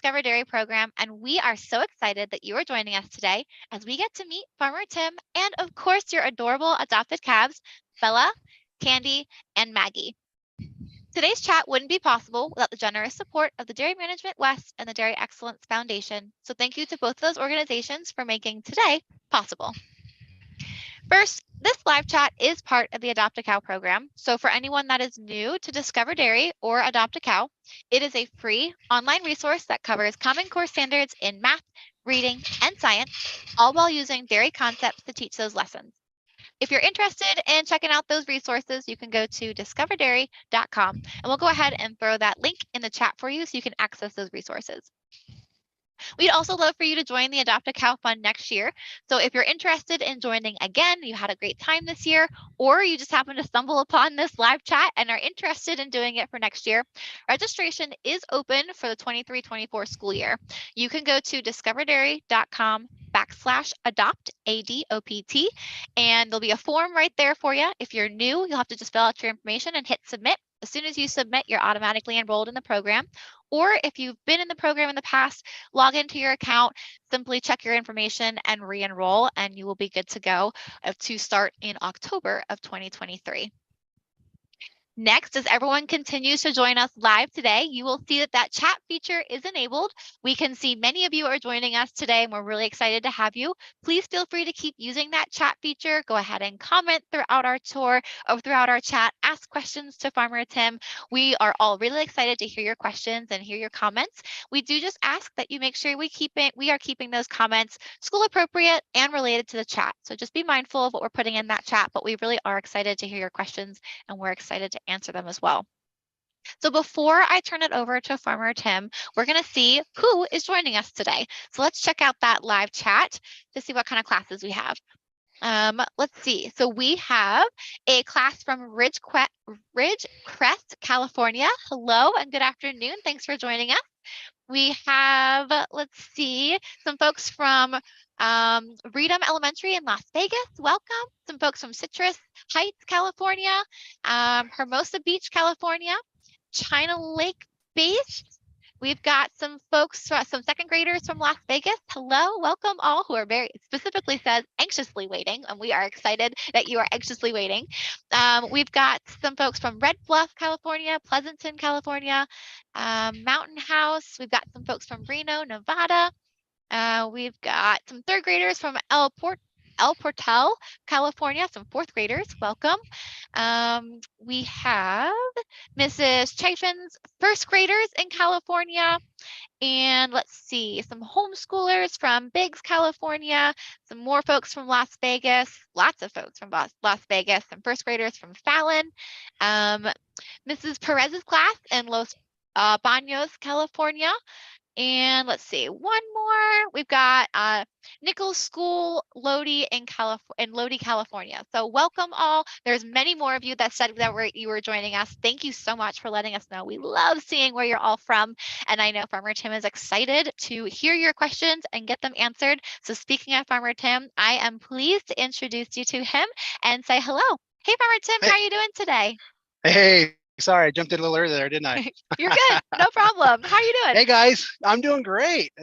Discover Dairy program, and we are so excited that you are joining us today as we get to meet Farmer Tim and, of course, your adorable adopted calves, Bella, Candy, and Maggie. Today's chat wouldn't be possible without the generous support of the Dairy Management West and the Dairy Excellence Foundation. So thank you to both of those organizations for making today possible. First, this live chat is part of the Adopt a Cow program. So for anyone that is new to Discover Dairy or Adopt a Cow, it is a free online resource that covers Common Core standards in math, reading, and science, all while using dairy concepts to teach those lessons. If you're interested in checking out those resources, you can go to discoverdairy.com, and we'll go ahead and throw that link in the chat for you so you can access those resources. We'd also love for you to join the Adopt a Cow Fund next year. So if you're interested in joining again, you had a great time this year, or you just happen to stumble upon this live chat and are interested in doing it for next year, registration is open for the 23-24 school year. You can go to discoverdairy.com/adopt, ADOPT, and there'll be a form right there for you. If you're new, you'll have to just fill out your information and hit submit. As soon as you submit, you're automatically enrolled in the program. Or if you've been in the program in the past, log into your account, simply check your information and re-enroll, and you will be good to go to start in October of 2023. Next, as everyone continues to join us live today, you will see that chat feature is enabled. We can see many of you are joining us today, and we're really excited to have you. Please feel free to keep using that chat feature. Go ahead and comment throughout our tour or throughout our chat. Ask questions to Farmer Tim. We are all really excited to hear your questions and hear your comments. We do just ask that you make sure we are keeping those comments school appropriate and related to the chat. So just be mindful of what we're putting in that chat, but we really are excited to hear your questions, and we're excited to answer them as well. So before I turn it over to Farmer Tim, we're going to see who is joining us today. So let's check out that live chat to see what kind of classes we have. Let's see. So we have a class from Ridgecrest, California. Hello and good afternoon. Thanks for joining us. We have, let's see, some folks from Reedham Elementary in Las Vegas. Welcome. Some folks from Citrus Heights, California, Hermosa Beach, California, China Lake Base. We've got some folks, some second graders from Las Vegas. Hello, welcome all who are very, specifically says anxiously waiting, and we are excited that you are anxiously waiting. We've got some folks from Red Bluff, California, Pleasanton, California, Mountain House. We've got some folks from Reno, Nevada. We've got some third graders from El Portal, California, some fourth graders, welcome. We have Mrs. Chafin's first graders in California. And let's see, some homeschoolers from Biggs, California, some more folks from Las Vegas, lots of folks from Las Vegas, some first graders from Fallon. Mrs. Perez's class in Los Baños, California. And let's see, one more. We've got Nichols School, Lodi in Lodi, California. So welcome all. There's many more of you that said that you were joining us. Thank you so much for letting us know. We love seeing where you're all from. And I know Farmer Tim is excited to hear your questions and get them answered. So speaking of Farmer Tim, I am pleased to introduce you to him and say hello. Hey, Farmer Tim, how are you doing today? Hey, sorry, I jumped in a little early there, didn't I? You're good. No problem. How are you doing? Hey guys, I'm doing great.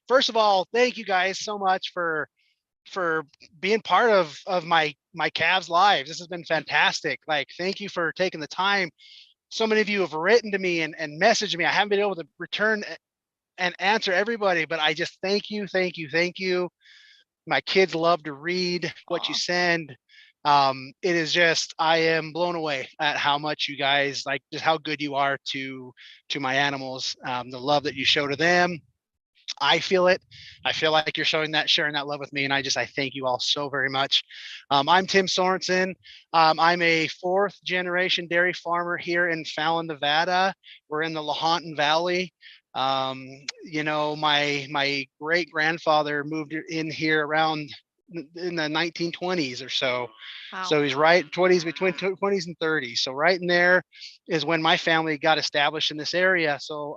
First of all, thank you guys so much for being part of my calves lives. This has been fantastic. Like, thank you for taking the time. So many of you have written to me and messaged me. I haven't been able to return and answer everybody, but I just thank you. My kids love to read what you send. It is just, I am blown away at how much you guys, like, just how good you are to my animals, the love that you show to them. I feel it. I feel like you're sharing that love with me. And I thank you all so very much. I'm Tim Sorensen. I'm a 4th generation dairy farmer here in Fallon, Nevada. We're in the Lahontan Valley. You know, my great grandfather moved in here around in the 1920s or so. Wow. So he's right between 20s and 30s. So right in there is when my family got established in this area. So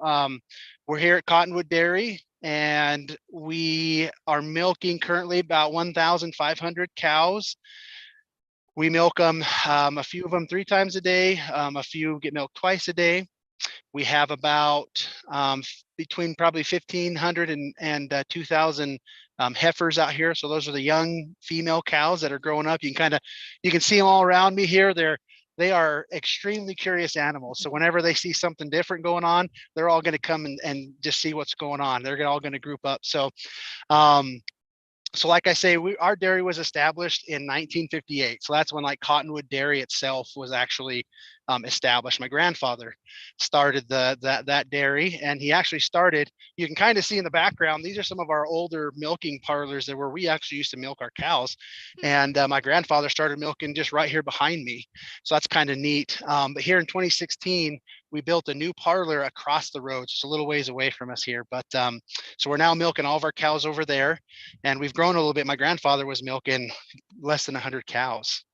we're here at Cottonwood Dairy, and we are milking currently about 1,500 cows. We milk them, a few of them 3 times a day. A few get milked twice a day. We have about between probably 1,500 and 2,000 heifers out here. So those are the young female cows that are growing up. You can see them all around me here. They are extremely curious animals. So whenever they see something different going on, they're all going to come and just see what's going on. They're all going to group up. Um, so like I say, our dairy was established in 1958. So that's when like Cottonwood Dairy itself was actually established. My grandfather started that dairy, and he actually started. You can kind of see in the background. These are some of our older milking parlors that where we actually used to milk our cows, and my grandfather started milking just right here behind me. So that's kind of neat. But here in 2016, we built a new parlor across the road, just a little ways away from us here. But so we're now milking all of our cows over there, and we've grown a little bit. My grandfather was milking less than 100 cows.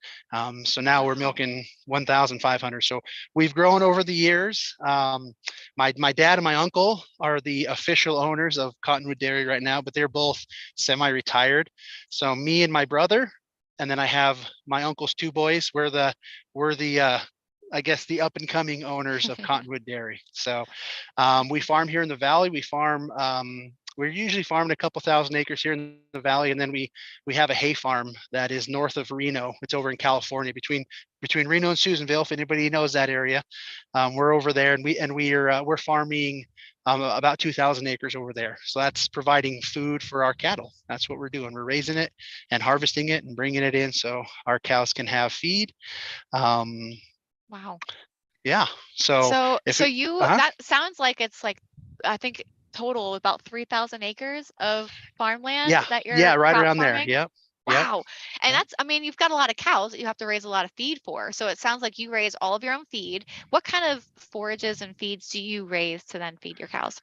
So now we're Wow. milking 1,500. So we've grown over the years. My dad and my uncle are the official owners of Cottonwood Dairy right now, but they're both semi-retired. So me and my brother, and then I have my uncle's two boys. We're the I guess the up and coming owners of Cottonwood Dairy. So we farm here in the valley. We're usually farming a couple thousand acres here in the valley, and then we have a hay farm that is north of Reno. It's over in California, between Reno and Susanville. If anybody knows that area, we're over there, and we're farming about 2,000 acres over there. So that's providing food for our cattle. That's what we're doing. We're raising it and harvesting it and bringing it in so our cows can have feed. Um, Wow. yeah. So So, if so it, you, uh-huh. that sounds like it's like, I think total about 3,000 acres of farmland Yeah, that yeah, you're right crop around there. farming. Yep, yep, Wow. And yep. that's, I mean, you've got a lot of cows that you have to raise a lot of feed for. So it sounds like you raise all of your own feed. What kind of forages and feeds do you raise to then feed your cows?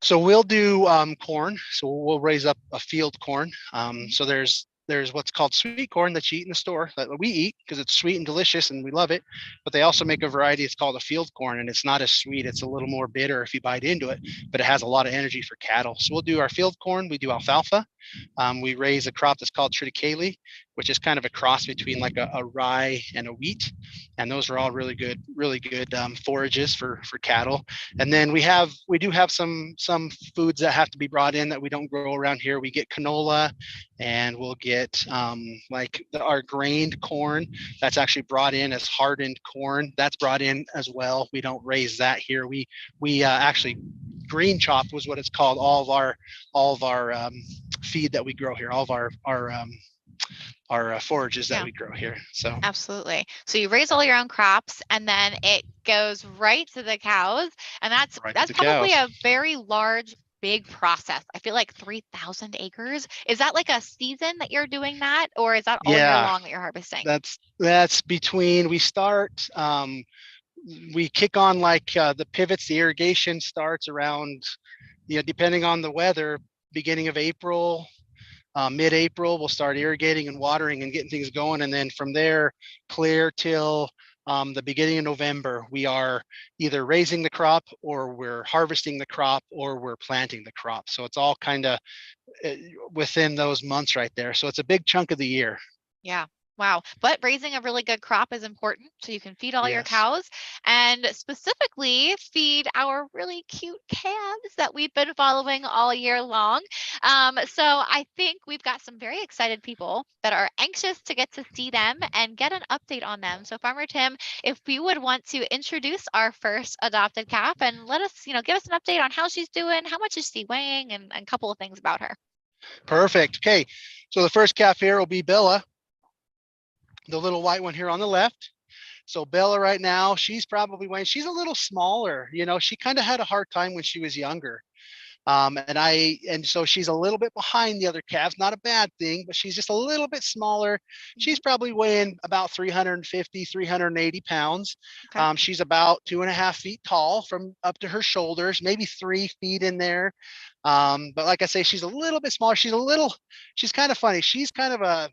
So we'll do corn. So we'll raise up a field corn. Mhm. So there's what's called sweet corn that you eat in the store that we eat because it's sweet and delicious and we love it. But they also make a variety. It's called a field corn, and it's not as sweet. It's a little more bitter if you bite into it, but it has a lot of energy for cattle. So we'll do our field corn. We do alfalfa. We raise a crop that's called triticale, which is kind of a cross between like a rye and a wheat, and those are all really good forages for cattle. And then we do have some foods that have to be brought in that we don't grow around here. We get canola, and we'll get our grained corn that's actually brought in as hardened corn. That's brought in as well. We don't raise that here. We actually green chop was what it's called. All of our feed that we grow here, all of our forages that Yeah. we grow here. So Absolutely. So you raise all your own crops and then it goes right to the cows. And that's right to that's the probably cows. a very large, big process. I feel like 3,000 acres. Is that like a season that you're doing that, or is that all year Yeah, long that you're harvesting? that's between we start we kick on like the pivots. The irrigation starts around, depending on the weather, beginning of April, mid-April. We'll start irrigating and watering and getting things going, and then from there, clear till the beginning of November, we are either raising the crop, or we're harvesting the crop, or we're planting the crop. So it's all kind of within those months right there. So it's a big chunk of the year. Yeah. Wow. But raising a really good crop is important so you can feed all your Yes. cows and specifically feed our really cute calves that we've been following all year long. So I think we've got some very excited people that are anxious to get to see them and get an update on them. So Farmer Tim, if you would want to introduce our first adopted calf and let us, give us an update on how she's doing, how much is she weighing, and a couple of things about her. Perfect. Okay. So the first calf here will be Bella, the little white one here on the left. So Bella right now, she's a little smaller. She kind of had a hard time when she was younger. And so she's a little bit behind the other calves. Not a bad thing, but she's just a little bit smaller. Mhm. She's probably weighing about 350, 380 pounds. Okay. She's about 2.5 feet tall from up to her shoulders, maybe 3 feet in there. But like I say, she's a little bit smaller. She's kind of funny. She's kind of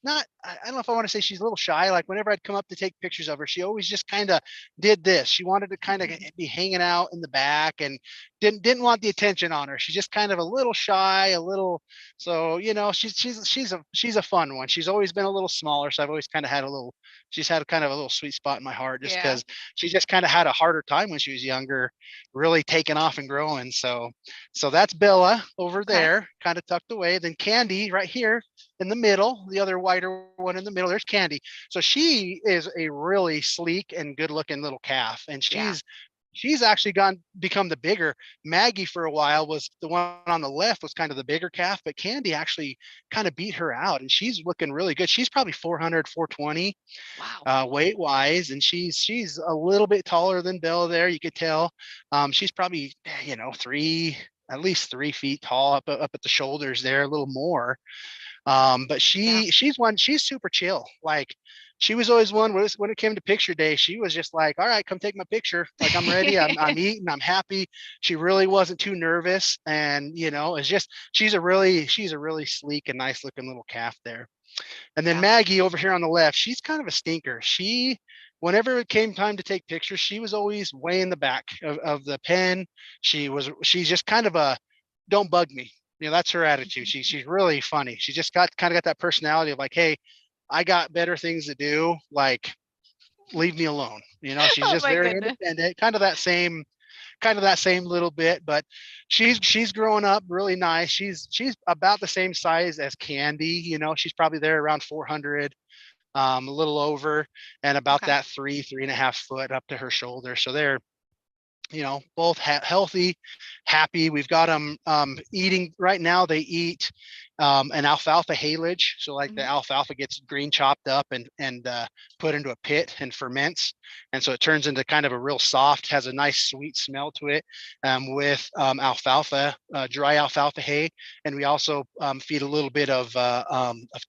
not, I don't know if I want to say she's a little shy. Like whenever I'd come up to take pictures of her, she always just kind of did this. She wanted to kind of be hanging out in the back, and didn't want the attention on her. She's just kind of a little shy, a little. So she's a fun one. She's always been a little smaller, so I've always kind of had a little. She's had kind of a little sweet spot in my heart, just Yeah. because she just kind of had a harder time when she was younger, really taking off and growing. So that's Bella over Okay. there, kind of tucked away. Then Candy right here in the middle, the other whiter one in the middle. There's Candy. So she is a really sleek and good looking little calf, and Yeah. she's actually become the bigger. Maggie for a while was the one on the left, was kind of the bigger calf, but Candy actually kind of beat her out, and she's looking really good. She's probably 400, 420 Wow. weight wise, and she's a little bit taller than Bella there. You could tell. She's probably at least 3 feet tall up at the shoulders there, a little more. But Yeah. she's super chill. Like she was always one when it came to picture day, she was just like, all right, come take my picture. Like I'm ready. I'm eating. I'm happy. She really wasn't too nervous. And it's just, she's a really sleek and nice looking little calf there. And then Yeah. Maggie over here on the left, she's kind of a stinker. Whenever it came time to take pictures, she was always way in the back of the pen. She's just kind of a, don't bug me. That's her attitude. She's really funny. She just got that personality of like, hey, I got better things to do. Like, leave me alone. She's Oh just my very goodness. independent, kind of that same little bit, but she's growing up really nice. She's about the same size as Candy. She's probably there around 400, a little over, and about Okay. that 3.5 foot up to her shoulder. So they're both healthy, happy. We've got them eating right now. They eat an alfalfa haylage. So like the Mhm. alfalfa gets green chopped up and put into a pit and ferments. And so it turns into kind of a real soft, has a nice sweet smell to it, with alfalfa, dry alfalfa hay. And we also feed a little bit of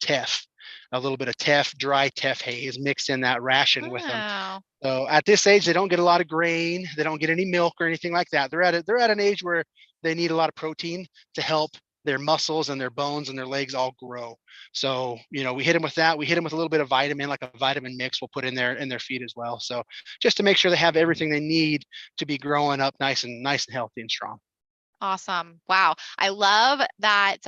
teff. A little bit of teff, dry teff hay is mixed in that ration with them. Wow. So at this age, they don't get a lot of grain. They don't get any milk or anything like that. They're at an age where they need a lot of protein to help their muscles and their bones and their legs all grow. So we hit them with that. We hit them with a little bit of vitamin, like a vitamin mix. We'll put in their feed as well. So just to make sure they have everything they need to be growing up nice and healthy and strong. Awesome. Wow. I love that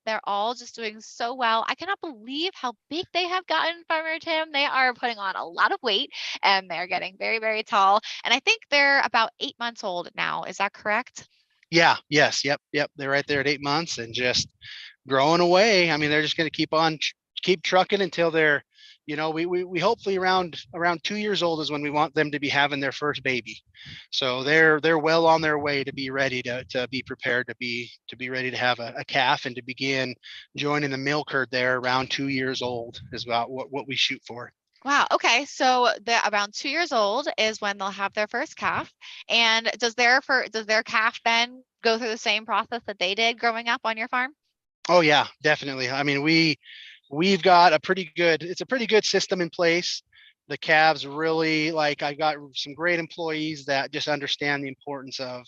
they're all just doing so well. I cannot believe how big they have gotten, Farmer Tim. They are putting on a lot of weight and they're getting very, very tall. And I think they're about 8 months old now. Is that correct? Yeah. Yes. Yep. They're right there at 8 months and just growing away. I mean, they're just going to keep trucking until they're, we hopefully around 2 years old is when we want them to be having their first baby. So they're well on their way to be ready to be prepared to be ready to have a calf and to begin joining the milk herd there around 2 years old is about what we shoot for. Wow. Okay. So they're around 2 years old is when they'll have their first calf. And does their calf then go through the same process that they did growing up on your farm? Oh yeah, definitely. I mean, we've got it's a pretty good system in place. The calves really, like, I got some great employees that just understand the importance of,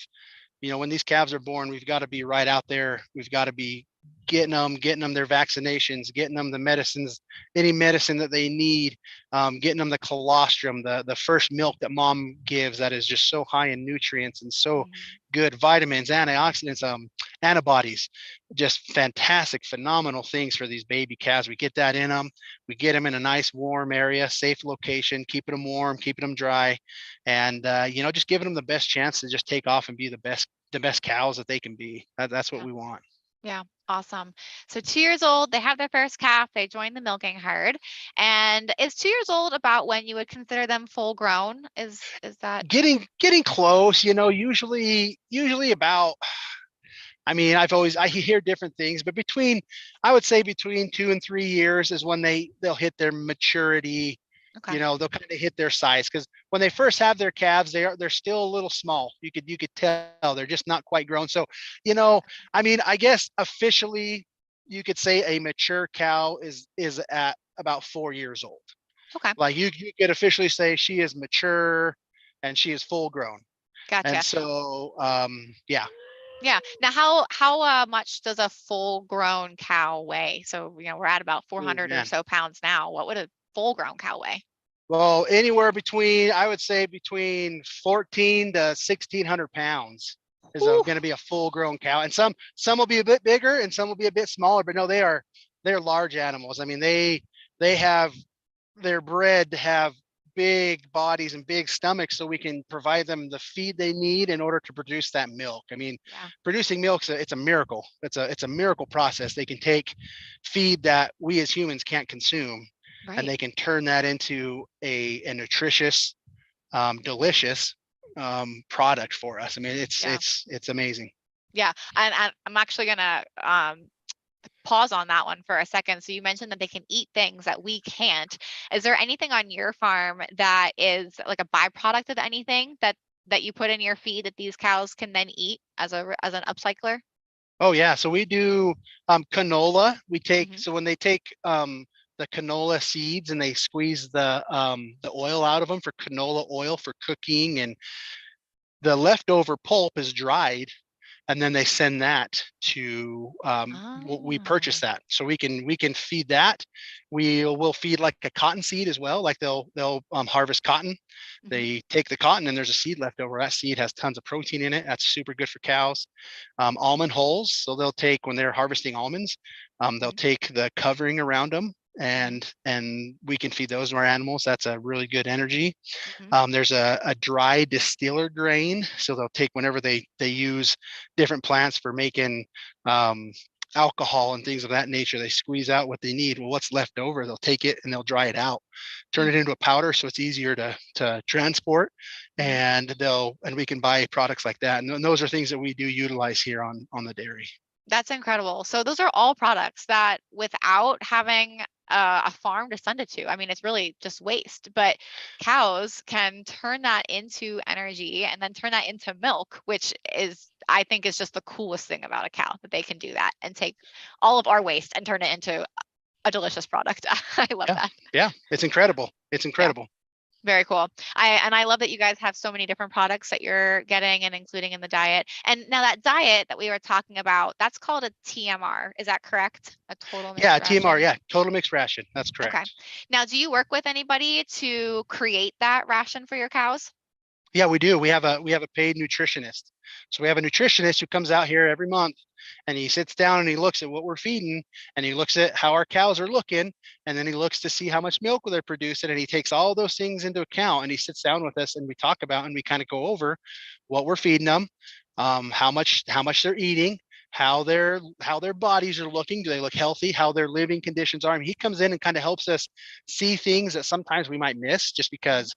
when these calves are born, we've got to be right out there. We've got to be getting them their vaccinations, getting them the medicines, any medicine that they need, getting them the colostrum, the first milk that mom gives that is just so high in nutrients and so Mhm. good, vitamins, antioxidants, antibodies, just fantastic, phenomenal things for these baby calves. We get that in them. We get them in a nice warm area, safe location, keeping them warm, keeping them dry, and just giving them the best chance to just take off and be the best cows that they can be. That's what Yeah. we want. Yeah. Awesome. So 2 years old, they have their first calf, they join the milking herd. And is 2 years old about when you would consider them full grown? Is that Getting close, usually about, I mean, I hear different things, but I would say between 2 and 3 years is when they'll hit their maturity. okay? They'll kind of hit their size, because when they first have their calves, they're still a little small. You could tell they're just not quite grown. So, I mean, I guess officially you could say a mature cow is at about 4 years old. Okay. Like you could officially say she is mature and she is full grown. And Gotcha. so, yeah. Yeah. Now, how much does a full grown cow weigh? So, we're at about Oh 400 or man. so pounds now. What would a full grown cow weigh? Well, anywhere between, I would say between 14 to 1,600 pounds. is Ooh, going to be a full grown cow. And some will be a bit bigger and some will be a bit smaller, but no, they're large animals. I mean, they have they're bred to have big bodies and big stomachs so we can provide them the feed they need in order to produce that milk. I mean, yeah, producing milk, it's a miracle. It's a miracle process. They can take feed that we as humans can't consume, and right. they can turn that into a nutritious, delicious product for us. I mean, Yeah. it's amazing. Yeah. And I'm actually gonna pause on that one for a second. So you mentioned that they can eat things that we can't. Is there anything on your farm that is like a byproduct of anything that you put in your feed that these cows can then eat as an upcycler? Oh yeah, so we do canola. We take Hmm. so when they take the canola seeds and they squeeze the oil out of them for canola oil for cooking, and the leftover pulp is dried, and then they send that to we purchase Oh. that so we can feed that. We will feed like a cotton seed as well, like they'll harvest cotton. Hmm. They take the cotton and there's a seed left over. That seed has tons of protein in it. That's super good for cows. Almond hulls, so they'll take when they're harvesting almonds, they'll Hmm. take the covering around them, Hmm. and we can feed those to our animals. That's a really good energy. Hmm. There's a dry distiller grain, so they'll take whenever they use different plants for making um, alcohol and things of that nature. They squeeze out what they need. Well, what's left over, they'll take it and they'll dry it out, turn it into a powder, so it's easier to transport, Hmm. and we can buy products like that. And those are things that we do utilize here on the dairy. That's incredible. So those are all products that without having a farm to send it to, I mean, it's really just waste. But cows can turn that into energy and then turn that into milk, which is, I think, is just the coolest thing about a cow that they can do that and take all of our waste and turn it into a delicious product. I love Yeah, that. yeah, it's incredible. It's Yeah. incredible. Very cool. I love that you guys have so many different products that you're getting and including in the diet. And now that diet that we were talking about, that's called a TMR. Is that correct? A total Yeah, mixed TMR. ration? Yeah, total mixed ration. That's Okay. correct. Now, do you work with anybody to create that ration for your cows? Yeah, we do. We have a paid nutritionist. So we have a nutritionist who comes out here every month, and he sits down and he looks at what we're feeding, and he looks at how our cows are looking, and then he looks to see how much milk they're producing, and he takes all those things into account, and he sits down with us and we talk about and we kind of go over what we're feeding them, how much they're eating, how their bodies are looking. Do they look healthy? How their living conditions are. I mean, he comes in and kind of helps us see things that sometimes we might miss just Mhm. because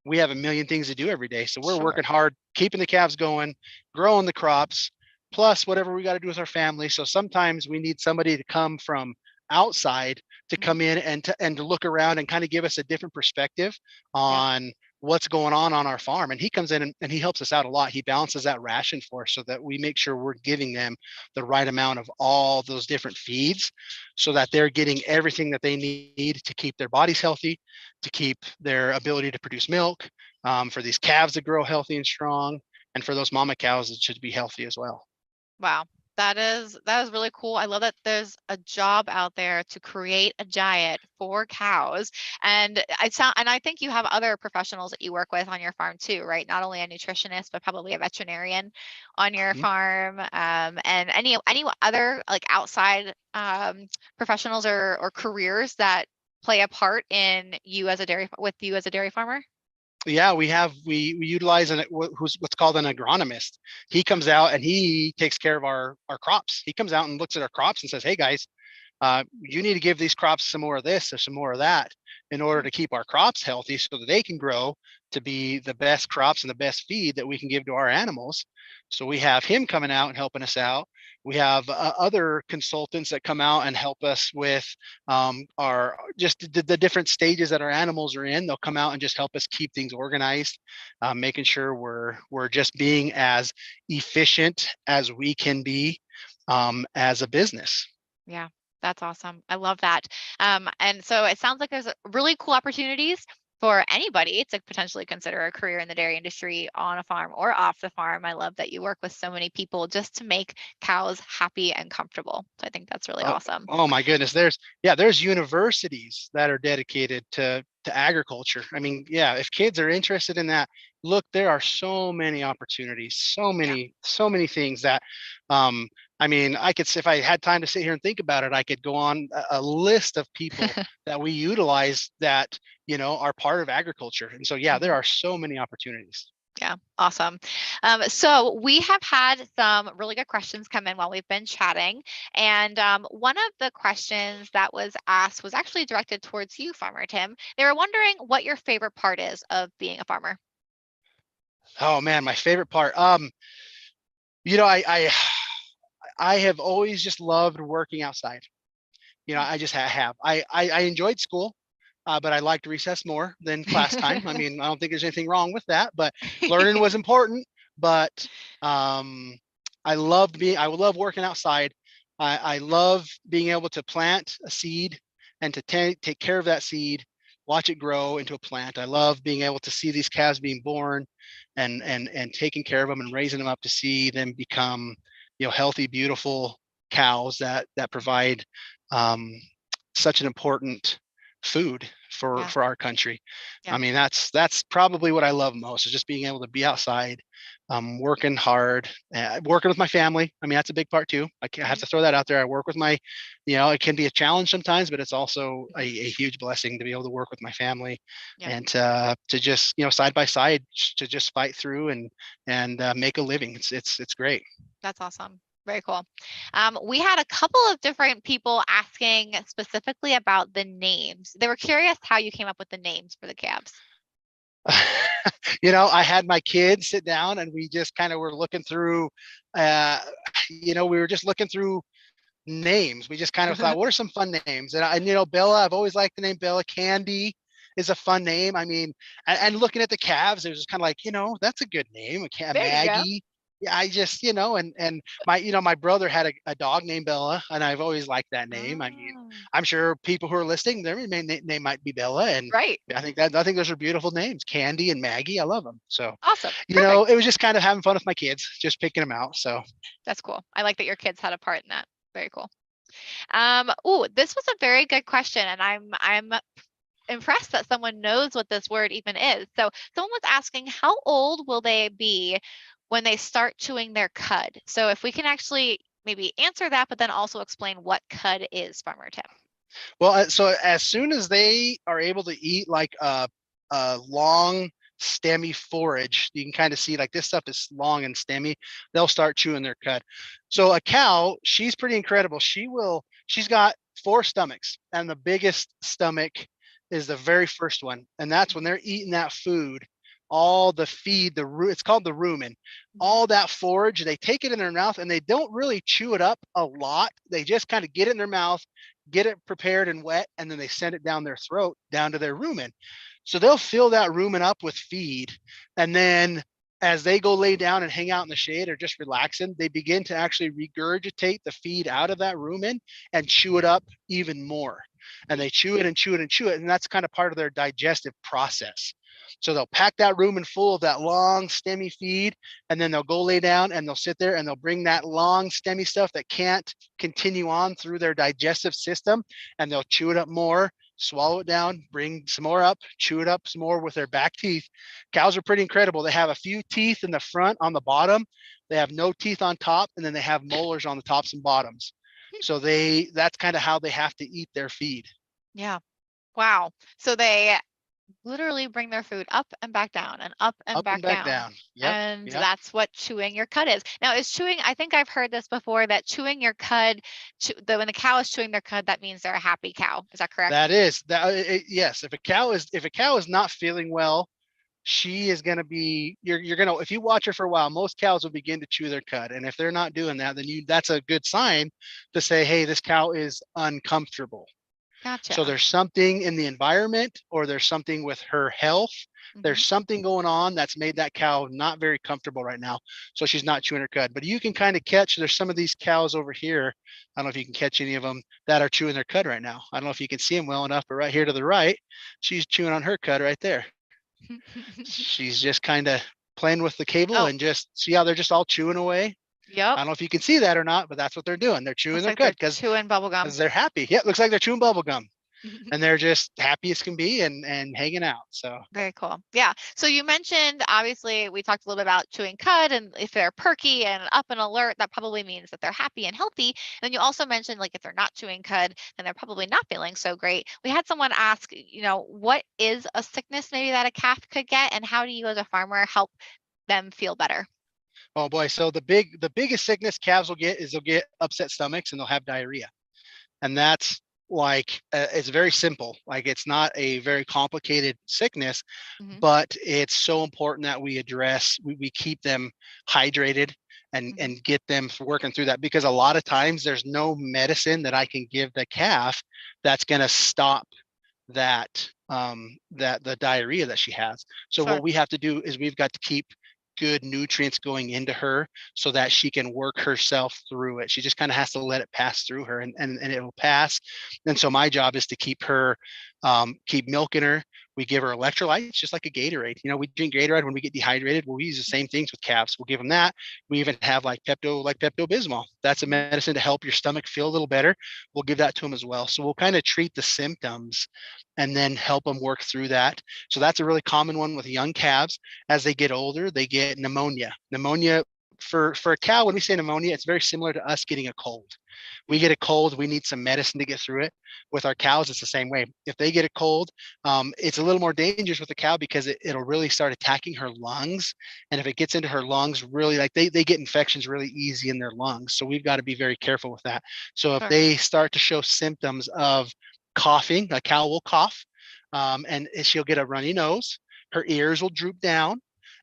we have a million things to do every day. So we're Sure. working hard, keeping the calves going, growing the crops, plus whatever we got to do with our family. So sometimes we need somebody to come from outside to Mhm. come in and to look around and kind of give us a different perspective Yeah. on what's going on our farm. And he comes in and he helps us out a lot. He balances that ration for us so that we make sure we're giving them the right amount of all those different feeds so that they're getting everything that they need to keep their bodies healthy, to keep their ability to produce milk, for these calves to grow healthy and strong, and for those mama cows that should be healthy as well. Wow. That is really cool. I love that there's a job out there to create a diet for cows. And I think you have other professionals that you work with on your farm too, right? Not only a nutritionist, but probably a veterinarian on your Mhm. farm. And any other like outside professionals or careers that play a part in you as a dairy farmer? Yeah, we utilize who's what's called an agronomist. He comes out and he takes care of our crops. He comes out and looks at our crops and says, "Hey guys, you need to give these crops some more of this or some more of that in order Mm. to keep our crops healthy so that they can grow to be the best crops and the best feed that we can give to our animals." So we have him coming out and helping us out. We have other consultants that come out and help us with our just the different stages that our animals are in. They'll come out and just help us keep things organized, making sure we're just being as efficient as we can be as a business. Yeah, that's awesome. I love that. And so it sounds like there's really cool opportunities for anybody to potentially consider a career in the dairy industry on a farm or off the farm. I love that you work with so many people just to make cows happy and comfortable. So I think that's really Oh, awesome. oh my goodness. There's universities that are dedicated to agriculture. I mean, yeah, if kids are interested in that, look, there are so many opportunities, Yeah. so many things that, um, I mean, I could, if I had time to sit here and think about it, I could go on a list of people that we utilize that, are part of agriculture. And so, yeah, there Mhm. are so many opportunities. Yeah, awesome. So we have had some really good questions come in while we've been chatting. And one of the questions that was asked was actually directed towards you, Farmer Tim. They were wondering what your favorite part is of being a farmer. Oh man, my favorite part. You know, I have always just loved working outside. Mm. I just have. I enjoyed school, but I liked recess more than class time. I mean, I don't think there's anything wrong with that, but learning was important. But um, I love working outside. I love being able to plant a seed and to take care of that seed, watch it grow into a plant. I love being able to see these calves being born and taking care of them and raising them up to see them become, healthy, beautiful cows that provide um, such an important food for Yeah, our country. I yeah. mean, that's probably what I love most, is just being able to be outside, working hard, working with my family. I mean, that's a big part too. I have Mhm, to throw that out there. I work with my, it can be a challenge sometimes, but it's also mhm. a huge blessing to be able to work with my family Yeah, and to just, side by side, to just fight through and make a living. It's great. that's awesome. Very cool. We had a couple of different people asking specifically about the names. They were curious how you came up with the names for the calves. I had my kids sit down and we just kind of were looking through, uh, we were just looking through names. We just kind of thought, what are some fun names? And Bella, I've always liked the name Bella. Candy is a fun name. I mean, and looking at the calves, it was just kind of like, that's a good name. There you go. Maggie. Yeah, I just, and my brother had a dog named Bella, and I've always liked that name. I mean, Oh, I'm sure people who are listening, their name might be Bella, and right. I think those are beautiful names, Candy and Maggie. I love them. So, Awesome. Perfect. it was just kind of having fun with my kids, just picking them out. So, That's cool. I like that your kids had a part in that. Very cool. This was a very good question, and I'm impressed that someone knows what this word even is. So someone was asking, how old will they be when they start chewing their cud? So if we can actually maybe answer that, but then also explain what cud is, Farmer Tim. well, so as soon as they are able to eat like a long stemmy forage, you can kind of see like this stuff is long and stemmy. They'll start chewing their cud. So a cow, she's pretty incredible. She's got four stomachs, and the biggest stomach is the very first one, and that's when Mhm, they're eating that food. All the feed, it's called the rumen. mhm, All that forage, they take it in their mouth, and they don't really chew it up a lot. They just kind of get it in their mouth, get it prepared and wet, and then they send it down their throat, down to their rumen. So they'll fill that rumen up with feed. And then as they go lay down and hang out in the shade or just relaxing, they begin to actually regurgitate the feed out of that rumen and chew it up even more. And they chew it and chew it and chew it. And that's kind of part of their digestive process. So they'll pack that rumen full of that long stemmy feed, and then they'll go lay down and they'll sit there and they'll bring that long stemmy stuff that can't continue on through their digestive system, and they'll chew it up more, swallow it down, bring some more up, chew it up some more with their back teeth. Cows are pretty incredible. They have a few teeth in the front on the bottom, they have no teeth on top, and then they have molars on the tops and bottoms. So that's kind of how they have to eat their feed. yeah. Wow. So they literally bring their food up and back down and up and Up and back back down. down. Yep. And Yep. that's what chewing your cud is. Now, is chewing, I think I've heard this before, that chewing your cud, when the cow is chewing their cud, that means they're a happy cow. Is that correct? That is that. Yes. If a cow is not feeling well, she is going to be, you're going to, if you watch her for a while, most cows will begin to chew their cud, and if they're not doing that, then that's a good sign to say, hey, this cow is uncomfortable. So Gotcha. there's something in the environment, or there's something with her health. Hmm. There's something going on that's made that cow not very comfortable right now, so she's not chewing her cud. But you can kind of catch, there's some of these cows over here, I don't know if you can catch any of them that are chewing their cud right now. I don't know if you can see them well enough, but right here to the right, she's chewing on her cud right there. She's just kind of playing with the cable, Oh, and just see how they're just all chewing away. yep. I don't know if you can see that or not, but that's what they're doing. They're chewing Looks their like they're cud because chewing bubble gum. they're happy. Yeah, it looks like they're chewing bubble gum. and they're just happy as can be and hanging out. So Very cool. Yeah. So you mentioned, obviously, we talked a little bit about chewing cud, and if they're perky and up and alert, that probably means that they're happy and healthy. And you also mentioned, like, if they're not chewing cud, then they're probably not feeling so great. We had someone ask, what is a sickness maybe that a calf could get, and how do you as a farmer help them feel better? oh boy, so the biggest sickness calves will get is they'll get upset stomachs and they'll have diarrhea. And that's like it's very simple. Like it's not a very complicated sickness, Hmm. but it's so important that we keep them hydrated Hmm. and get them working through that, because a lot of times there's no medicine that I can give the calf that's going to stop that the diarrhea that she has. So Sure. what we have to do is we've got to keep good nutrients going into her so that she can work herself through it. She just kind of has to let it pass through her, and it will pass. And so my job is to keep her, keep milking her. We give her electrolytes just like a Gatorade. We drink Gatorade when we get dehydrated. Well, we use the same things with calves. We'll give them that. We even have like Pepto Bismol. That's a Hmm. medicine to help your stomach feel a little better. We'll give that to them as well. So we'll kind of treat the symptoms and then help them work through that. So that's a really common one with young calves. As they get older, they get pneumonia. Pneumonia for a cow, when we say pneumonia, it's very similar to us getting a cold. We get a cold, we need some medicine to get through it. With our cows, it's the same way. If they get a cold, it's a little more dangerous with the cow because it'll really start attacking her lungs. And if it gets into her lungs, really, like they get infections really easy in their lungs. So we've got to be very careful with that. So if Sure. they start to show symptoms of coughing, a cow will cough, and she'll get a runny nose. Her ears will droop down.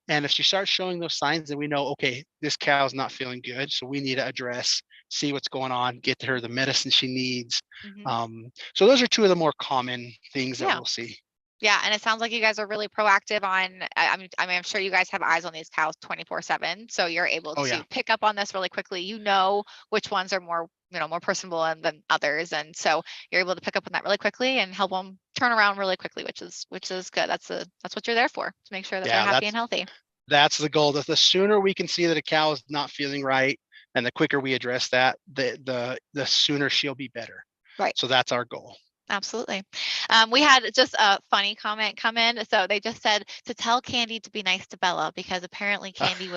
And if she starts showing those signs, then we know, okay, this cow's not feeling good. So we need to address, see what's going on, get to her the medicine she needs. Hmm. So those are two of the more common things that Yeah. we'll see. Yeah, and it sounds like you guys are really proactive on, I mean, I'm sure you guys have eyes on these cows 24/7, so you're able Oh to yeah. pick up on this really quickly. You know which ones are more, more personable than others, and so you're able to pick up on that really quickly and help them turn around really quickly, which is good. That's what you're there for, to make sure that they're Yeah, happy and healthy. that's the goal. The sooner we can see that a cow is not feeling right and the quicker we address that, the sooner she'll be better. Right. So that's our goal. Absolutely. We had just a funny comment come in. So they just said to tell Candy to be nice to Bella because apparently Candy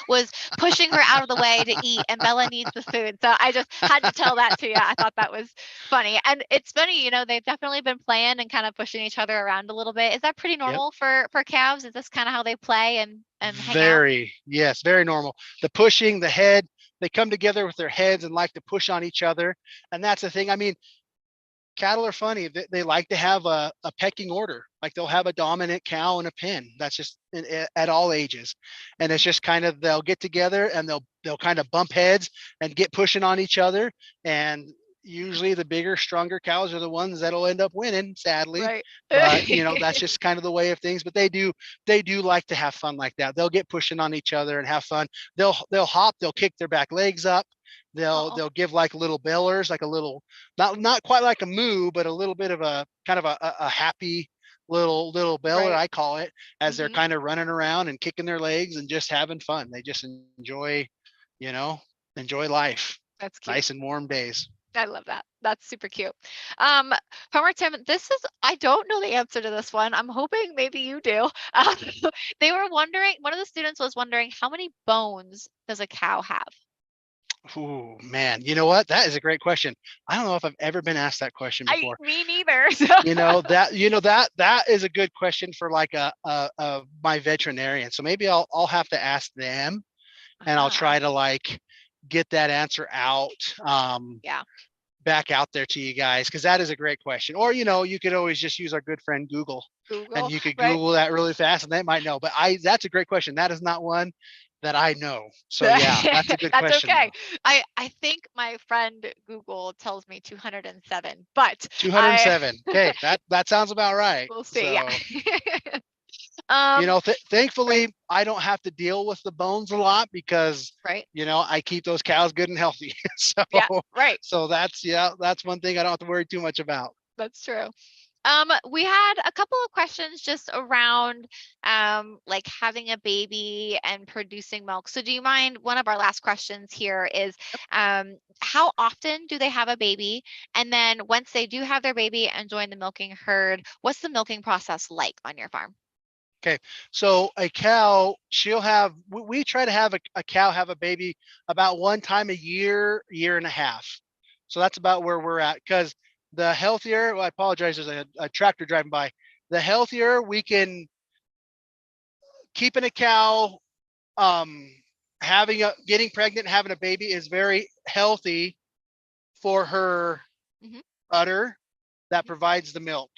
was pushing her out of the way to eat, and Bella needs the food. So I just had to tell that to you. I thought that was funny, and it's funny. They've definitely been playing and kind of pushing each other around a little bit. Is that pretty Yep. normal for calves? Is this kind of how they play and hang out? Yes, very normal. The pushing, the head, they come together with their heads and like to push on each other. And that's the thing. I mean, cattle are funny. They like to have a pecking order. Like they'll have a dominant cow and a pen. That's just at all ages. And it's just kind of, they'll get together and they'll kind of bump heads and get pushing on each other. And usually the bigger, stronger cows are the ones that'll end up winning, sadly. Right. But that's just kind of the way of things. But they do like to have fun like that. They'll get pushing on each other and have fun. They'll hop, they'll kick their back legs up. They'll Oh, they'll give like little bellers, like a little, not quite like a moo, but a little bit of a kind of a happy little beller, right. I call it, as they're Hmm. kind of running around and kicking their legs and just having fun. They just you know, enjoy life. That's cute. Nice and warm days. I love that. That's super cute. Um, Farmer Tim, I don't know the answer to this one. I'm hoping maybe you do. They were wondering, one of the students was wondering, how many bones does a cow have? Oh man, you know what? That is a great question. I don't know if I've ever been asked that question before. Me neither. That is a good question for like a my veterinarian. So maybe I'll have to ask them, and I'll Uh-huh. try to like get that answer out, Yeah. back out there to you guys, because that is a great question. Or you could always just use our good friend Google, and Google, you could right? Google that really fast, and they might know. But that's a great question. That is not one that I know. So yeah, that's a good That's question okay. though. I think my friend Google tells me 207, but I 207. Okay, that sounds about right. we'll see. So Yeah. Um, right, thankfully I don't have to deal with the bones a lot because right. I keep those cows good and healthy. so Yeah, right. so that's, yeah, that's one thing I don't have to worry too much about. That's true. We had a couple of questions just around like having a baby and producing milk. So do you mind, one of our last questions here is how often do they have a baby? And then once they do have their baby and join the milking herd, what's the milking process like on your farm? Okay, so a cow, she'll have, we try to have a cow have a baby about one time a year, year and a half. So that's about where we're at. Because the healthier, well, I apologize, there's a tractor driving by. The healthier we can, keeping a cow, um, getting pregnant, having a baby is very healthy for her Hmm. udder that provides the milk.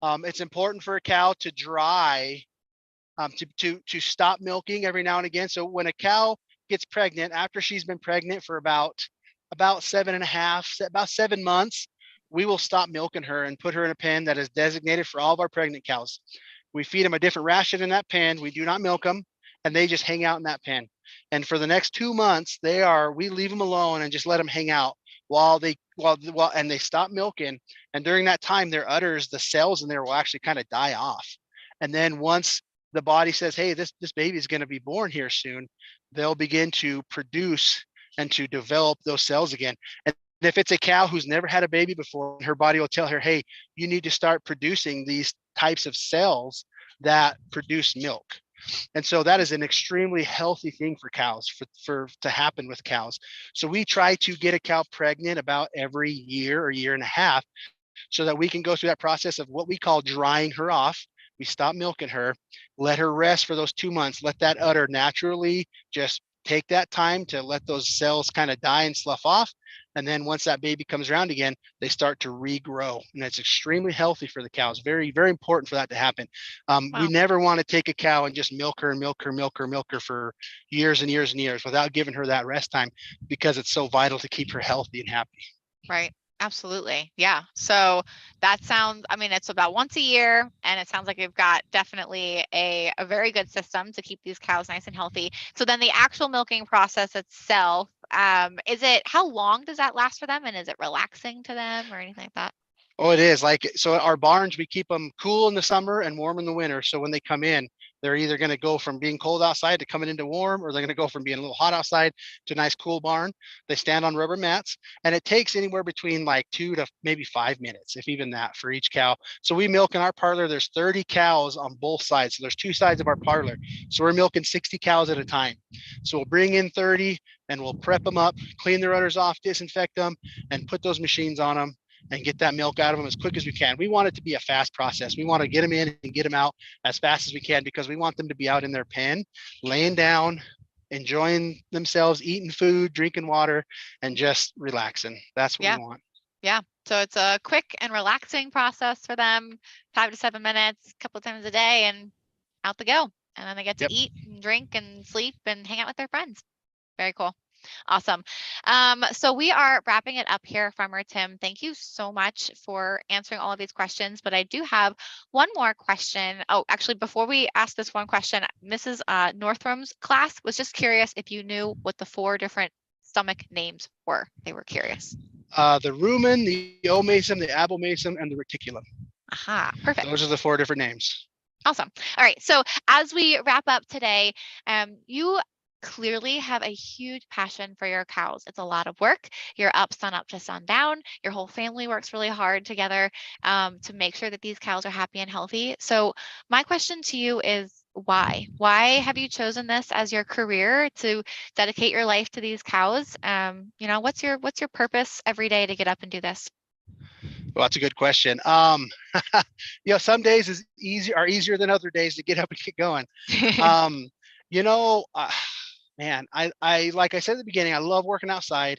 It's important for a cow to dry, to stop milking every now and again. So when a cow gets pregnant, after she's been pregnant for about 7.5, about 7 months, we will stop milking her and put her in a pen that is designated for all of our pregnant cows. We feed them a different ration in that pen. We do not milk them, and they just hang out in that pen. And for the next 2 months, we leave them alone and just let them hang out and they stop milking. And during that time, their udders, the cells in there will actually kind of die off. And then once the body says, hey, this baby is going to be born here soon, they'll begin to produce and to develop those cells again. And if it's a cow who's never had a baby before, her body will tell her, hey, you need to start producing these types of cells that produce milk. And so that is an extremely healthy thing for cows, for to happen with cows. So we try to get a cow pregnant about every year or year and a half, so that we can go through that process of what we call drying her off. We stop milking her, let her rest for those 2 months, let that udder naturally just take that time to let those cells kind of die and slough off. And then once that baby comes around again, they start to regrow. And that's extremely healthy for the cows. Very, very important for that to happen. We Wow. never want to take a cow and just milk her and milk her, milk her, milk her for years and years and years without giving her that rest time, because it's so vital to keep her healthy and happy. Right. Absolutely. Yeah. So that sounds, I mean, it's about once a year, and it sounds like you've got definitely a very good system to keep these cows nice and healthy. So then the actual milking process itself, how long does that last for them? And is it relaxing to them or anything like that? Oh, it is. Like, so our barns, we keep them cool in the summer and warm in the winter. So when they come in, they're either going to go from being cold outside to coming into warm, or they're going to go from being a little hot outside to a nice cool barn. They stand on rubber mats, and it takes anywhere between like 2 to maybe 5 minutes, if even that, for each cow. So we milk in our parlor. There's 30 cows on both sides. So there's two sides of our parlor. So we're milking 60 cows at a time. So we'll bring in 30 and we'll prep them up, clean the rudders off, disinfect them, and put those machines on them and get that milk out of them as quick as we can. We want it to be a fast process. We want to get them in and get them out as fast as we can, because we want them to be out in their pen, laying down, enjoying themselves, eating food, drinking water, and just relaxing. That's what we Yeah. want. Yeah. So it's a quick and relaxing process for them, 5 to 7 minutes, a couple of times a day, and out they go. And then they get to Yep. eat and drink and sleep and hang out with their friends. Very cool. Awesome. So we are wrapping it up here, Farmer Tim. Thank you so much for answering all of these questions. But I do have one more question. Oh, actually, before we ask this one question, Mrs. Northrum's class was just curious if you knew what the 4 different stomach names were. They were curious. The rumen, the omasum, the abomasum, and the reticulum. Aha, perfect. Those are the 4 different names. Awesome. All right. So as we wrap up today, you clearly have a huge passion for your cows. It's a lot of work. You're up sun up to sundown. Your whole family works really hard together to make sure that these cows are happy and healthy. So my question to you is why? Why have you chosen this as your career to dedicate your life to these cows? What's your purpose every day to get up and do this? Well, that's a good question. Some days are easier than other days to get up and get going. Um, you know, uh, Man, I like I said at the beginning, I love working outside.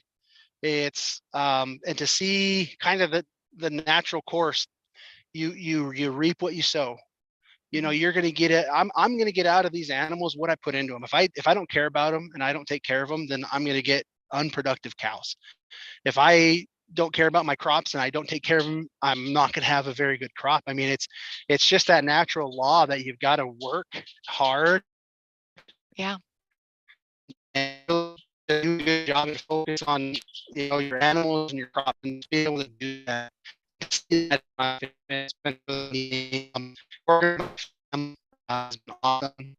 It's and to see kind of the natural course, you reap what you sow. Mhm. You're going to get it. I'm going to get out of these animals what I put into them. If I don't care about them and I don't take care of them, then I'm going to get unproductive cows. If I don't care about my crops and I don't take care of them, I'm not going to have a very good crop. I mean, it's just that natural law that you've got to work hard Yeah. and do a good job and focus on your animals and your crop and be able to do that. It's been really neat. Working with my family has been awesome.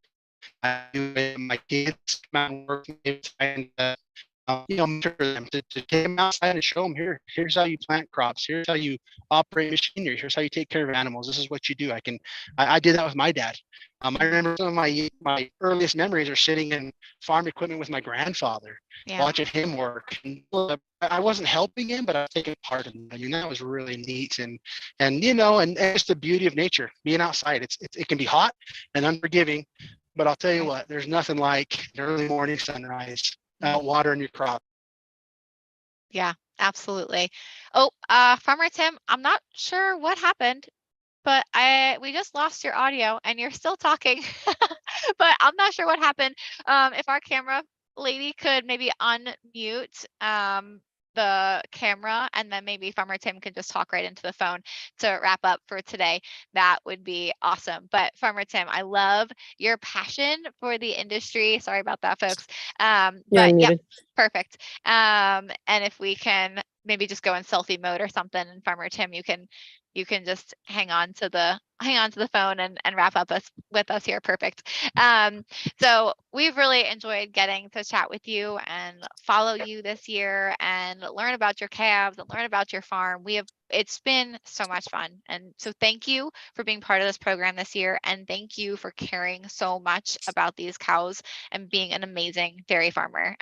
I do it with my kids come out and work with me, trying to mentor them to take them outside and show them here's how you plant crops, here's how you operate machinery, here's how you take care of animals, this is what you do. I did that with my dad. I remember some of my earliest memories are sitting in farm equipment with my grandfather, watching him work. And I wasn't helping him, but I was taking part in it. I mean, that was really neat. And it's the beauty of nature, being outside. It can be hot and unforgiving, but I'll tell you what, there's nothing like an early morning sunrise out watering your crop. Yeah, absolutely. Oh, Farmer Tim, I'm not sure what happened, but we just lost your audio and you're still talking, but I'm not sure what happened. If our camera lady could maybe unmute the camera, and then maybe Farmer Tim can just talk right into the phone to wrap up for today, that would be awesome. But Farmer Tim, I love your passion for the industry. Sorry about that, folks. But yep, perfect. And if we can maybe just go in selfie mode or something, and Farmer Tim, you can just hang on to the phone and wrap up with us here. Perfect. So we've really enjoyed getting to chat with you and follow you this year and learn about your calves and learn about your farm. It's been so much fun. And so thank you for being part of this program this year. And thank you for caring so much about these cows and being an amazing dairy farmer.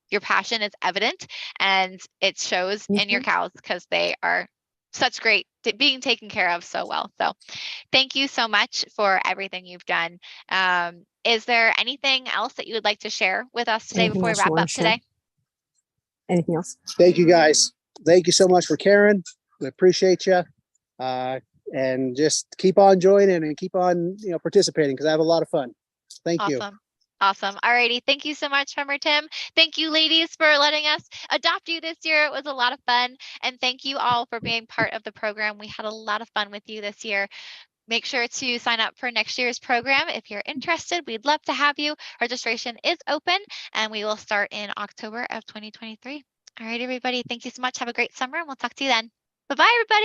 Your passion is evident and it shows in your cows because they are such great being taken care of so well. So thank you so much for everything you've done. Is there anything else that you would like to share with us today before we wrap up today? Anything else? Thank you guys. Thank you so much for caring. We appreciate you. And just keep on joining and keep on, participating because I have a lot of fun. Thank you. Awesome. Alrighty. Thank you so much, Farmer Tim. Thank you, ladies, for letting us adopt you this year. It was a lot of fun. And thank you all for being part of the program. We had a lot of fun with you this year. Make sure to sign up for next year's program. If you're interested, we'd love to have you. Registration is open and we will start in October of 2023. All right, everybody. Thank you so much. Have a great summer and we'll talk to you then. Bye-bye, everybody.